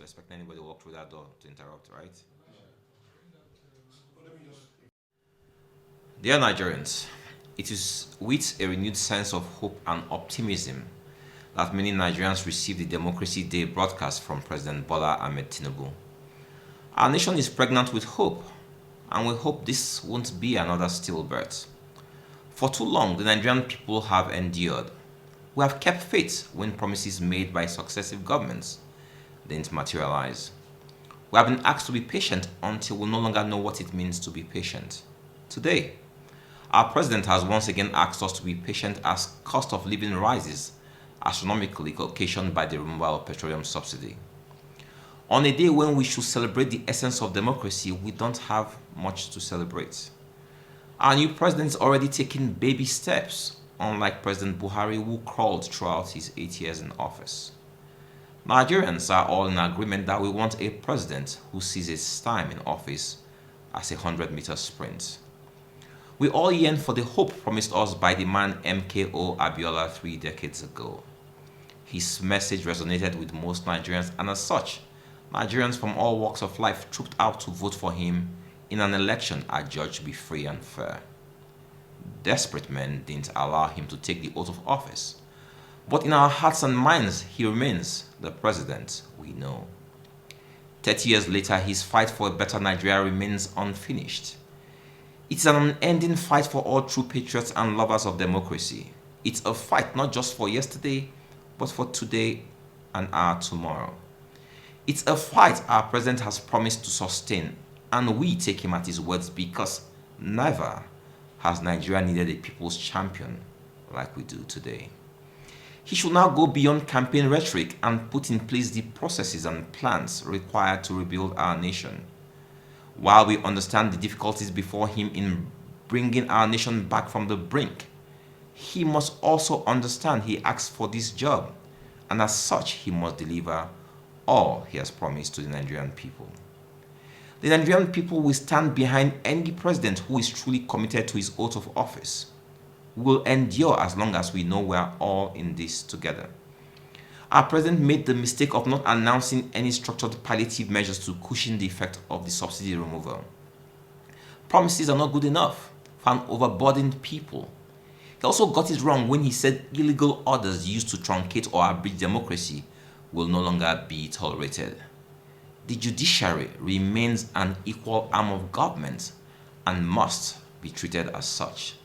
to expect anybody to walk through that door to interrupt, right? Dear Nigerians, it is with a renewed sense of hope and optimism that many Nigerians receive the Democracy Day broadcast from President Bola Ahmed Tinubu. Our nation is pregnant with hope, and we hope this won't be another stillbirth. For too long, the Nigerian people have endured. We have kept faith when promises made by successive governments didn't materialize. We have been asked to be patient until we no longer know what it means to be patient. Today, our president has once again asked us to be patient as cost of living rises astronomically occasioned by the removal of petroleum subsidy. On a day when we should celebrate the essence of democracy, we don't have much to celebrate. Our new president is already taking baby steps, unlike President Buhari, who crawled throughout his 8 years in office. Nigerians are all in agreement that we want a president who sees his time in office as a 100-meter sprint. We all yearn for the hope promised us by the man MKO Abiola 3 decades ago. His message resonated with most Nigerians, and as such, Nigerians from all walks of life trooped out to vote for him in an election adjudged to be free and fair. Desperate men didn't allow him to take the oath of office, but in our hearts and minds, he remains the president we know. 30 years later, his fight for a better Nigeria remains unfinished. It's an unending fight for all true patriots and lovers of democracy. It's a fight not just for yesterday, but for today and our tomorrow. It's a fight our president has promised to sustain, and we take him at his words because never has Nigeria needed a people's champion like we do today. He should now go beyond campaign rhetoric and put in place the processes and plans required to rebuild our nation. While we understand the difficulties before him in bringing our nation back from the brink, he must also understand he asked for this job, and as such, he must deliver all he has promised to the Nigerian people. The Nigerian people will stand behind any president who is truly committed to his oath of office. We will endure as long as we know we are all in this together. Our president made the mistake of not announcing any structured palliative measures to cushion the effect of the subsidy removal. Promises are not good enough for an overburdened people. He also got it wrong when he said illegal orders used to truncate or abridge democracy will no longer be tolerated. The judiciary remains an equal arm of government and must be treated as such.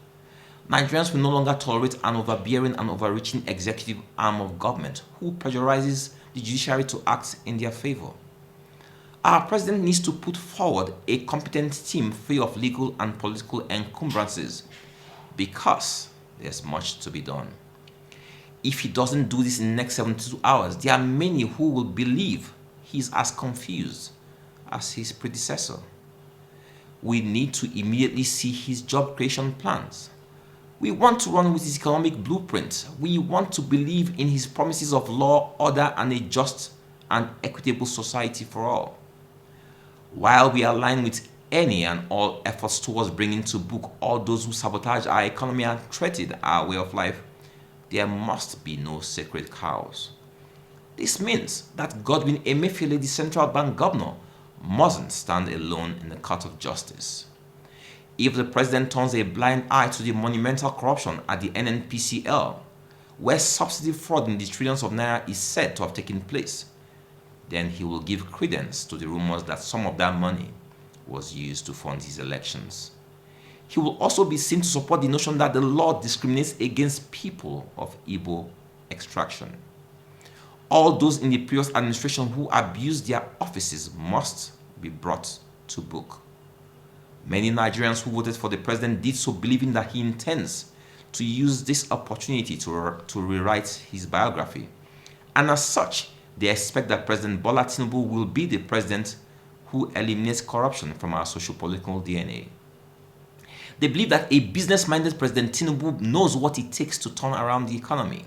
Nigerians will no longer tolerate an overbearing and overreaching executive arm of government who pressurizes the judiciary to act in their favor. Our president needs to put forward a competent team free of legal and political encumbrances because there's much to be done. If he doesn't do this in the next 72 hours, there are many who will believe he's as confused as his predecessor. We need to immediately see his job creation plans. We want to run with his economic blueprint. We want to believe in his promises of law, order, and a just and equitable society for all. While we align with any and all efforts towards bringing to book all those who sabotage our economy and threaten our way of life, there must be no sacred cows. This means that Godwin Emefiele, the central bank governor, mustn't stand alone in the court of justice. If the president turns a blind eye to the monumental corruption at the NNPCL, where subsidy fraud in the trillions of naira is said to have taken place, then he will give credence to the rumors that some of that money was used to fund his elections. He will also be seen to support the notion that the law discriminates against people of Igbo extraction. All those in the previous administration who abused their offices must be brought to book. Many Nigerians who voted for the president did so believing that he intends to use this opportunity to rewrite his biography. And as such, they expect that President Bola Tinubu will be the president who eliminates corruption from our socio-political DNA. They believe that a business-minded President Tinubu knows what it takes to turn around the economy.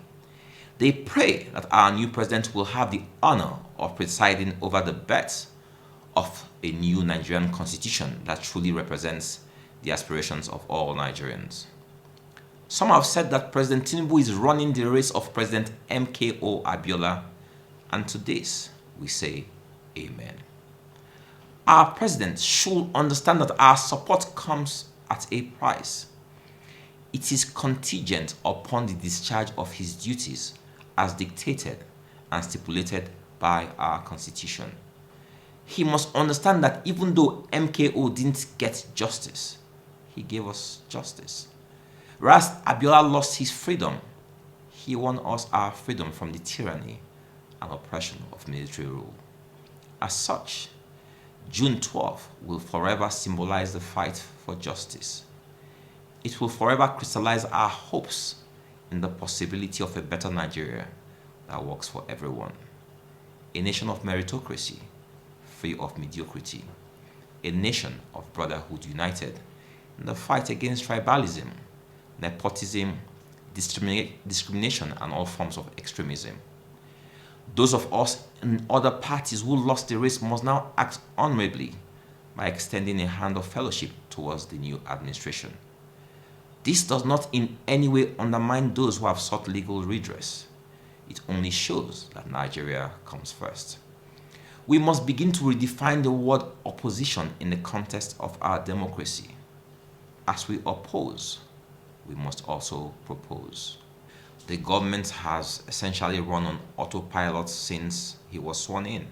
They pray that our new president will have the honor of presiding over the birth of a new Nigerian constitution that truly represents the aspirations of all Nigerians. Some have said that President Tinubu is running the race of President MKO Abiola, and to this we say Amen. Our president should understand that our support comes at a price. It is contingent upon the discharge of his duties as dictated and stipulated by our constitution. He must understand that even though MKO didn't get justice, he gave us justice. Whereas Abiola lost his freedom, he won us our freedom from the tyranny and oppression of military rule. As such, June 12th will forever symbolize the fight for justice. It will forever crystallize our hopes in the possibility of a better Nigeria that works for everyone. A nation of meritocracy, free of mediocrity. A nation of brotherhood united in the fight against tribalism, nepotism, discrimination, and all forms of extremism. Those of us in other parties who lost the race must now act honorably by extending a hand of fellowship towards the new administration. This does not in any way undermine those who have sought legal redress. It only shows that Nigeria comes first. We must begin to redefine the word opposition in the context of our democracy. As we oppose, we must also propose. The government has essentially run on autopilot since he was sworn in.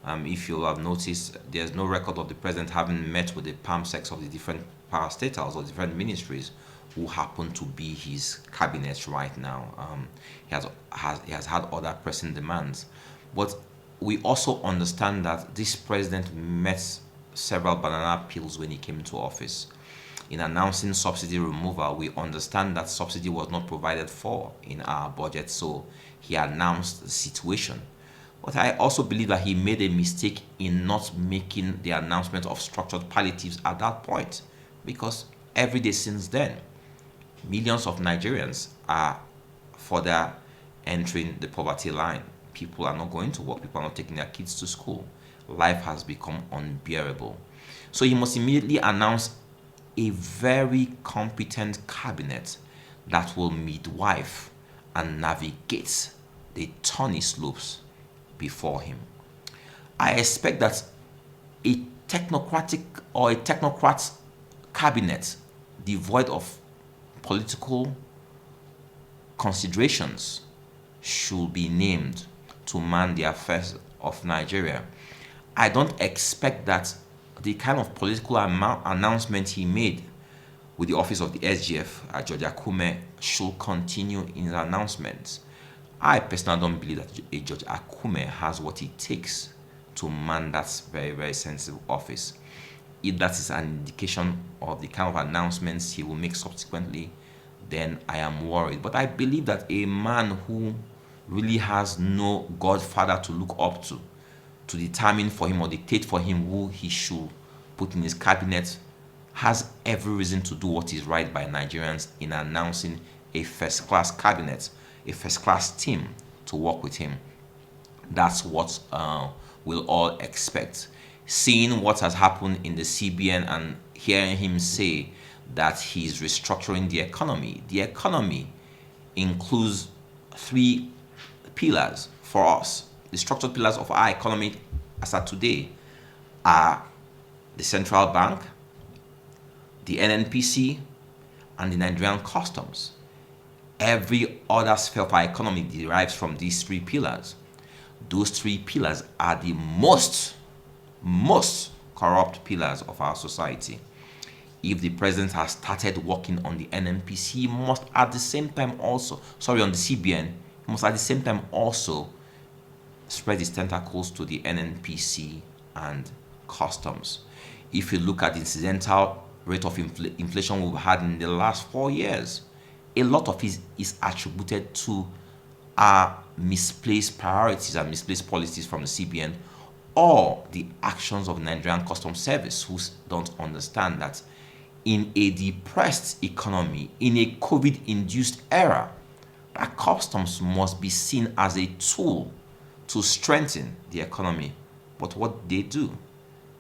If you'll have noticed, there's no record of the president having met with the palm-sex of the different parastatals or different ministries who happen to be his cabinet right now. He has had other pressing demands. But we also understand that this president met several banana peels when he came into office. In announcing subsidy removal, we understand that subsidy was not provided for in our budget, so he announced the situation. But I also believe that he made a mistake in not making the announcement of structured palliatives at that point, because every day since then, millions of Nigerians are further entering the poverty line. People are not going to work, people are not taking their kids to school. Life has become unbearable. So he must immediately announce a very competent cabinet that will midwife and navigate the thorny slopes before him. I expect that a technocrat cabinet devoid of political considerations should be named to man the affairs of Nigeria. I don't expect that the kind of political announcement he made with the office of the SGF, Judge Akume, should continue in his announcements. I personally don't believe that a Judge Akume has what it takes to man that very, very sensitive office. If that is an indication of the kind of announcements he will make subsequently, then I am worried. But I believe that a man who really has no godfather to look up to determine for him or dictate for him who he should put in his cabinet, has every reason to do what is right by Nigerians in announcing a first-class cabinet, a first-class team to work with him. That's what we'll all expect. Seeing what has happened in the CBN and hearing him say that he's restructuring the economy includes three pillars for us. The structured pillars of our economy as of today are the central bank, the NNPC, and the Nigerian customs. Every other sphere of our economy derives from these three pillars. Those three pillars are the most corrupt pillars of our society. If the president has started working on the NNPC, he must at the same time also, on the CBN, he must at the same time also spread his tentacles to the NNPC and customs. If you look at the incidental rate of inflation we've had in the last 4 years, a lot of it is attributed to our misplaced priorities and misplaced policies from the CBN, or the actions of the Nigerian Customs Service, who don't understand that in a depressed economy, in a COVID-induced era, that customs must be seen as a tool to strengthen the economy. But what they do,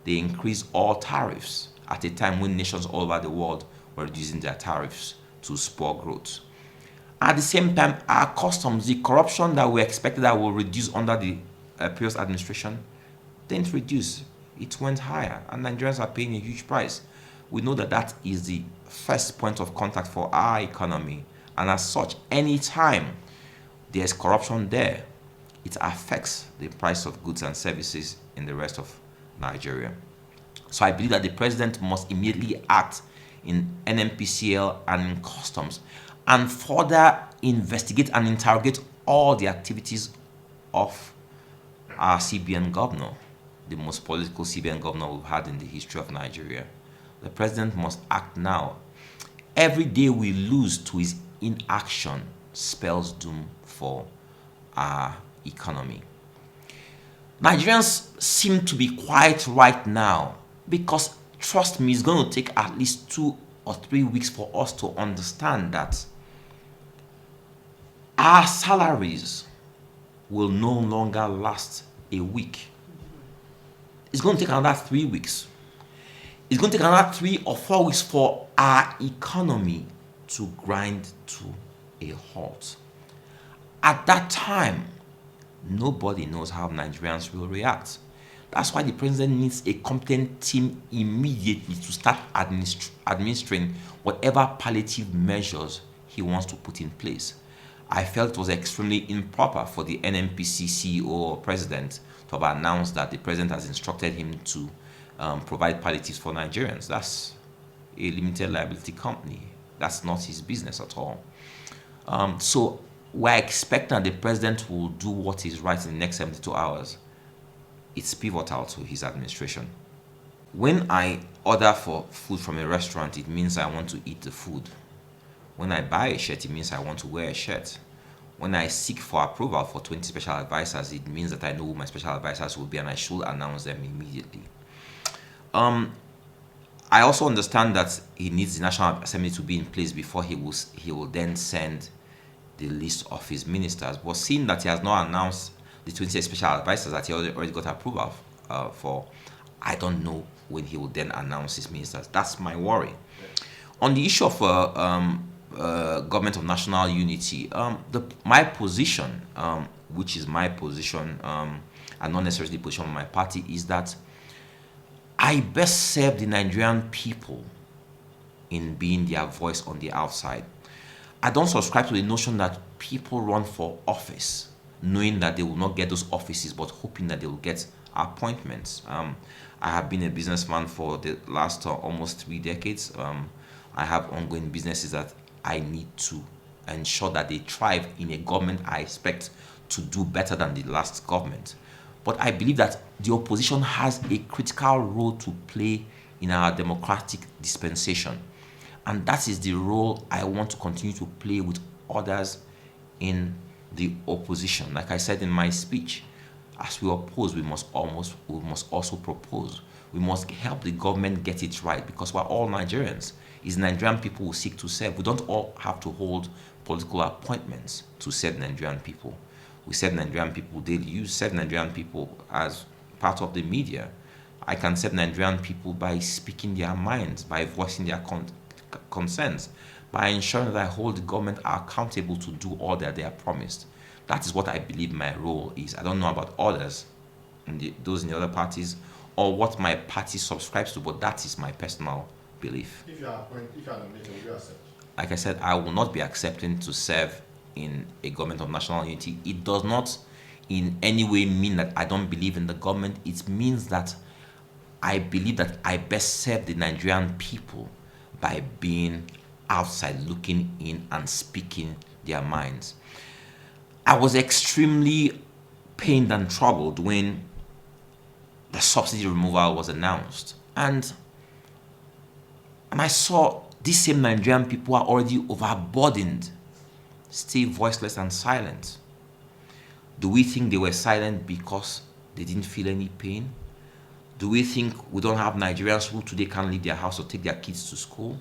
they increase all tariffs at a time when nations all over the world were reducing their tariffs to spur growth. At the same time, our customs, the corruption that we expected that will reduce under the previous administration, didn't reduce, it went higher, and Nigerians are paying a huge price. We know that that is the first point of contact for our economy, and as such, anytime there's corruption there, it affects the price of goods and services in the rest of Nigeria. So I believe that the president must immediately act in NNPCL and in customs and further investigate and interrogate all the activities of our CBN governor, the most political CBN governor we've had in the history of Nigeria. The president must act now. Every day we lose to his inaction spells doom for our economy. Nigerians seem to be quiet right now because, trust me, it's going to take at least 2 or 3 weeks for us to understand that our salaries will no longer last a week. It's going to take another 3 weeks. It's going to take another 3 or 4 weeks for our economy to grind to a halt. At that time, nobody knows how Nigerians will react. That's why the president needs a competent team immediately to start administering whatever palliative measures he wants to put in place. I felt it was extremely improper for the NNPC CEO or president to have announced that the president has instructed him to provide palliatives for Nigerians. That's a limited liability company. That's not his business at all. So we're expecting that the president will do what is right in the next 72 hours. It's pivotal to his administration. When I order for food from a restaurant, it means I want to eat the food. When I buy a shirt, it means I want to wear a shirt. When I seek for approval for 20 special advisors, it means that I know who my special advisors will be and I should announce them immediately. I also understand that he needs the National Assembly to be in place before he will then send the list of his ministers. But seeing that he has not announced the 20 special advisors that he already got approval for, I don't know when he will then announce his ministers. That's my worry. On the issue of government of national unity, my position, which is my position, and not necessarily the position of my party, is that I best serve the Nigerian people in being their voice on the outside. I don't subscribe to the notion that people run for office knowing that they will not get those offices but hoping that they will get appointments. I have been a businessman for the last almost 3 decades. I have ongoing businesses that I need to ensure that they thrive in a government I expect to do better than the last government. But I believe that the opposition has a critical role to play in our democratic dispensation. And that is the role I want to continue to play with others in the opposition. Like I said in my speech, as we oppose, we must also propose. We must help the government get it right because we're all Nigerians. It's Nigerian people who seek to serve. We don't all have to hold political appointments to serve Nigerian people. We serve Nigerian people daily. You serve Nigerian people as part of the media. I can serve Nigerian people by speaking their minds, by voicing their concerns, by ensuring that I hold the government accountable to do all that they are promised. That is what I believe my role is. I don't know about others, those in the other parties, or what my party subscribes to, but that is my personal belief. If you are nominated, will you accept? Like I said, I will not be accepting to serve in a government of national unity. It does not in any way mean that I don't believe in the government. It means that I believe that I best serve the Nigerian people by being outside, looking in and speaking their minds. I was extremely pained and troubled when the subsidy removal was announced. And I saw these same Nigerian people are already overburdened, still voiceless and silent. Do we think they were silent because they didn't feel any pain? Do we think we don't have Nigerians who today can't leave their house or take their kids to school?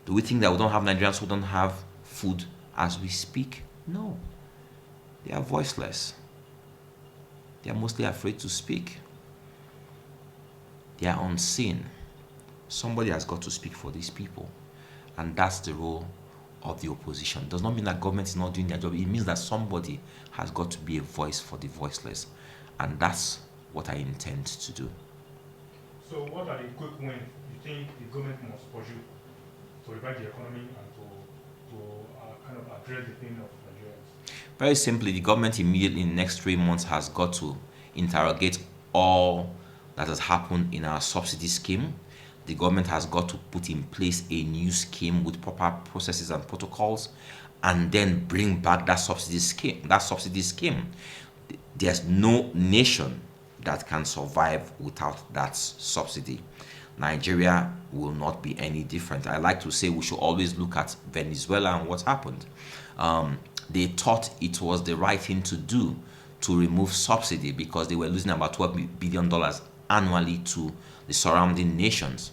Do we think that we don't have Nigerians who don't have food as we speak? No. They are voiceless. They are mostly afraid to speak. They are unseen. Somebody has got to speak for these people. And that's the role of the opposition. It does not mean that government is not doing their job. It means that somebody has got to be a voice for the voiceless. And that's what I intend to do. So what are the quick wins you think the government must pursue to revive the economy and to kind of address the pain of Nigerians? Very simply, the government immediately in the next 3 months has got to interrogate all that has happened in our subsidy scheme. The government has got to put in place a new scheme with proper processes and protocols, and then bring back that subsidy scheme. There's no nation that can survive without that subsidy. Nigeria will not be any different. I like to say we should always look at Venezuela and what happened. They thought it was the right thing to do to remove subsidy because they were losing about $12 billion annually to the surrounding nations.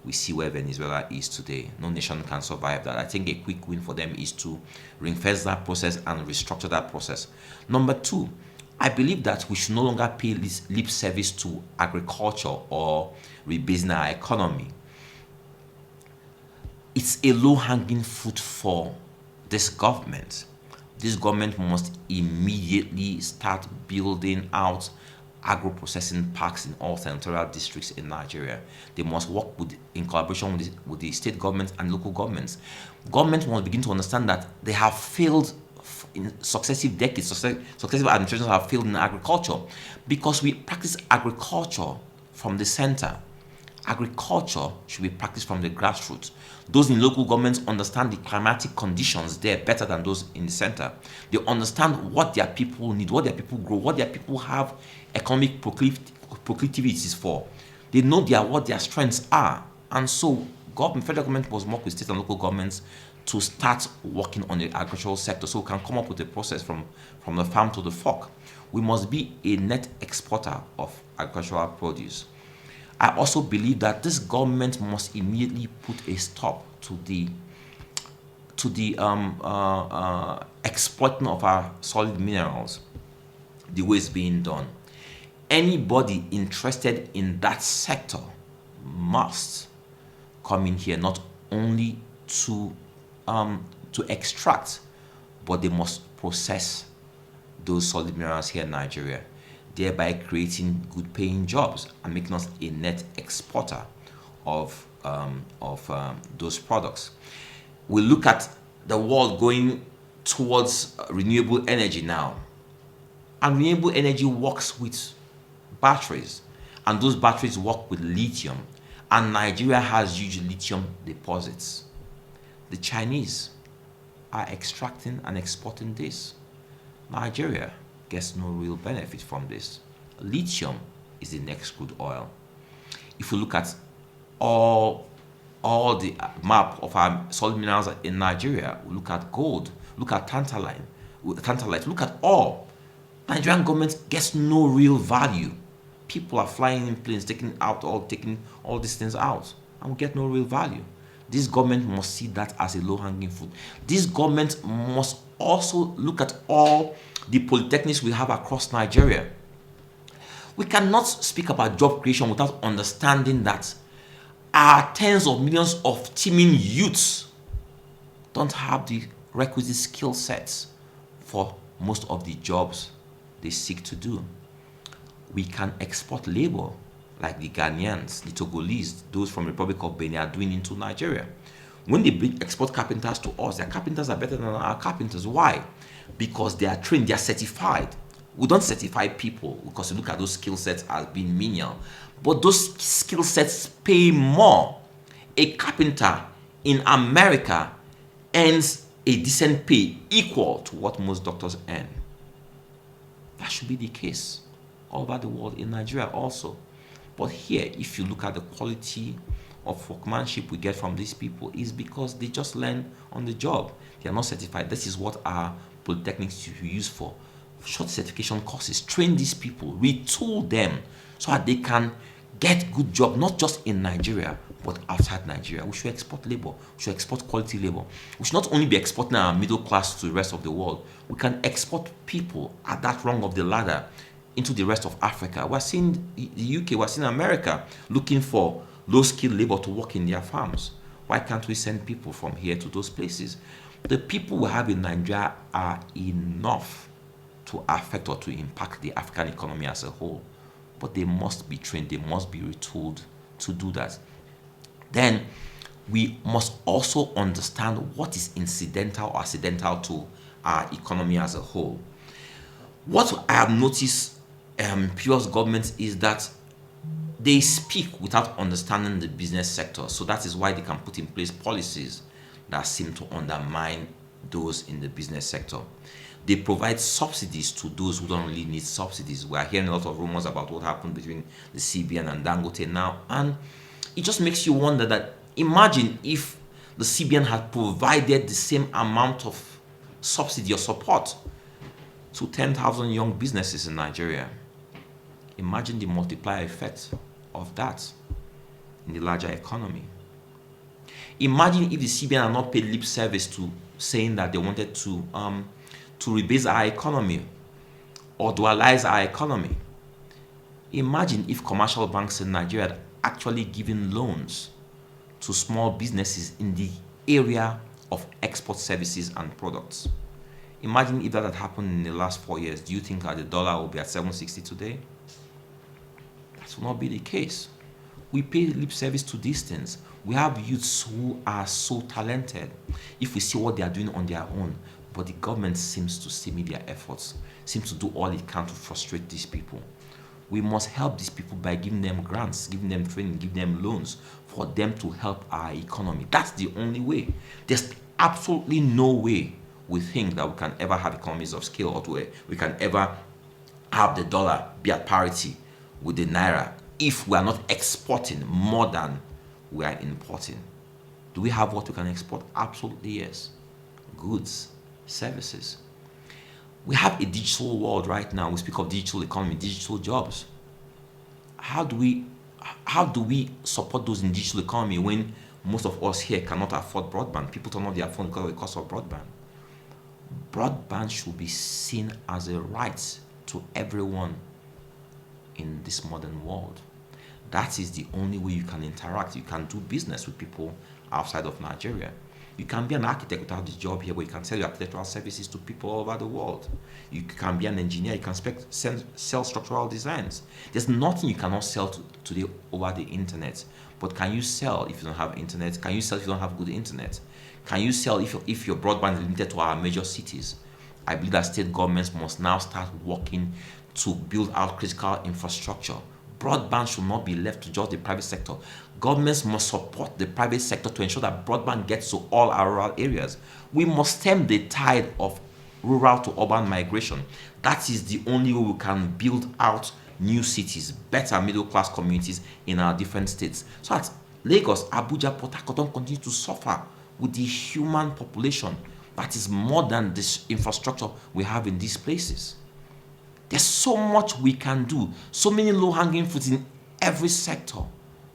We see where Venezuela is today. No nation can survive that. I think a quick win for them is to ring-fence that process and restructure that process. Number two, I believe that we should no longer pay lip service to agriculture or rebasing our economy. It's a low-hanging fruit for this government. This government must immediately start building out agro-processing parks in all senatorial districts in Nigeria. They must work in collaboration with the state governments and local governments. Government must begin to understand that they have failed in successive decades. Successive administrations have failed in agriculture because we practice agriculture from the center. Agriculture should be practiced from the grassroots. Those in local governments understand the climatic conditions there better than those in the center. They understand what their people need, what their people grow, what their people have economic proclivities for. They know what their strengths are. And so federal government must work with state and local governments to start working on the agricultural sector so we can come up with a process from the farm to the fork. We must be a net exporter of agricultural produce. I also believe that this government must immediately put a stop to the exploiting of our solid minerals the way it's being done. Anybody interested in that sector must come in here not only to extract, but they must process those solid minerals here in Nigeria, thereby creating good-paying jobs and making us a net exporter of those products. We look at the world going towards renewable energy now, and renewable energy works with batteries, and those batteries work with lithium, and Nigeria has huge lithium deposits. The Chinese are extracting and exporting this. Nigeria gets no real benefit from this. Lithium is the next crude oil. If you look at all the map of our solid minerals in Nigeria, we look at gold, look at tantalite, look at all. Nigerian government gets no real value. People are flying in planes, taking all these things out, and we get no real value. This government must see that as a low-hanging fruit. This government must also look at all the polytechnics we have across Nigeria. We cannot speak about job creation without understanding that our tens of millions of teeming youths don't have the requisite skill sets for most of the jobs they seek to do. We can export labor like the Ghanaians, the Togolese, those from the Republic of Benin are doing into Nigeria. When they export carpenters to us, their carpenters are better than our carpenters. Why? Because they are trained, they are certified. We don't certify people because we look at those skill sets as being menial. But those skill sets pay more. A carpenter in America earns a decent pay equal to what most doctors earn. That should be the case all over the world, in Nigeria also. But here, if you look at the quality of workmanship we get from these people, is because they just learn on the job. They are not certified. This is what our polytechnics use for short certification courses. Train these people, retool them so that they can get good job, not just in Nigeria, but outside Nigeria. We should export labor. We should export quality labor. We should not only be exporting our middle class to the rest of the world. We can export people at that rung of the ladder into the rest of Africa. We're seeing the UK, we're seeing America looking for low-skilled labor to work in their farms. Why can't we send people from here to those places? The people we have in Nigeria are enough to affect or to impact the African economy as a whole. but they must be trained, they must be retooled to do that. Then we must also understand what is incidental or accidental to our economy as a whole. What I have noticed previous governments is that they speak without understanding the business sector. So that is why they can put in place policies that seem to undermine those in the business sector. They provide subsidies to those who don't really need subsidies. We are hearing a lot of rumors about what happened between the CBN and Dangote now, and it just makes you wonder that imagine if the CBN had provided the same amount of subsidy or support to 10,000 young businesses in Nigeria. Imagine the multiplier effect of that in the larger economy. Imagine if the CBN had not paid lip service to saying that they wanted to rebase our economy or dualize our economy. Imagine if commercial banks in Nigeria had actually given loans to small businesses in the area of export services and products. Imagine if that had happened in the last 4 years. Do you think that the dollar will be at 760 today? That will not be the case. We pay lip service to these things. We have youths who are so talented if we see what they are doing on their own, but the government seems to stymie their efforts, seems to do all it can to frustrate these people. We must help these people by giving them grants, giving them training, giving them loans for them to help our economy. That's the only way. There's absolutely no way we think that we can ever have economies of scale, or we can ever have the dollar be at parity with the naira if we are not exporting more than we are importing. Do we have what we can export? Absolutely yes. Goods, services. We have a digital world right now. We speak of digital economy, digital jobs. How do we support those in digital economy when most of us here cannot afford broadband? People turn off their phone because of the cost of broadband. Broadband should be seen as a right to everyone in this modern world. That is the only way you can interact. You can do business with people outside of Nigeria. You can be an architect without the job here, but you can sell your architectural services to people all over the world. You can be an engineer, you can sell structural designs. There's nothing you cannot sell today over the internet. But can you sell if you don't have internet? Can you sell if you don't have good internet? Can you sell if your broadband is limited to our major cities? I believe that state governments must now start working to build out critical infrastructure. Broadband should not be left to just the private sector. Governments must support the private sector to ensure that broadband gets to all our rural areas. We must stem the tide of rural to urban migration. That is the only way we can build out new cities, better middle class communities in our different states. So that Lagos, Abuja, Port Harcourt don't continue to suffer with the human population that is more than this infrastructure we have in these places. There's so much we can do, so many low-hanging fruits in every sector.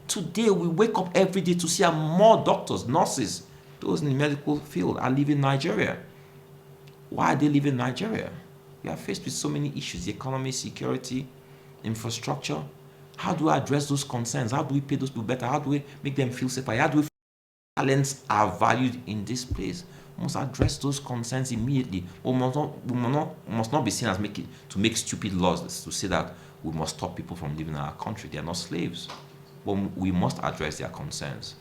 Today, we wake up every day to see more doctors, nurses, those in the medical field are leaving Nigeria. Why are they leaving Nigeria? We are faced with so many issues: the economy, security, infrastructure. How do we address those concerns? How do we pay those people better? How do we make them feel safer? How do we talents are valued in this place? We must address those concerns immediately. We must not be seen as to make stupid laws to say that we must stop people from leaving our country. They are not slaves. But we must address their concerns.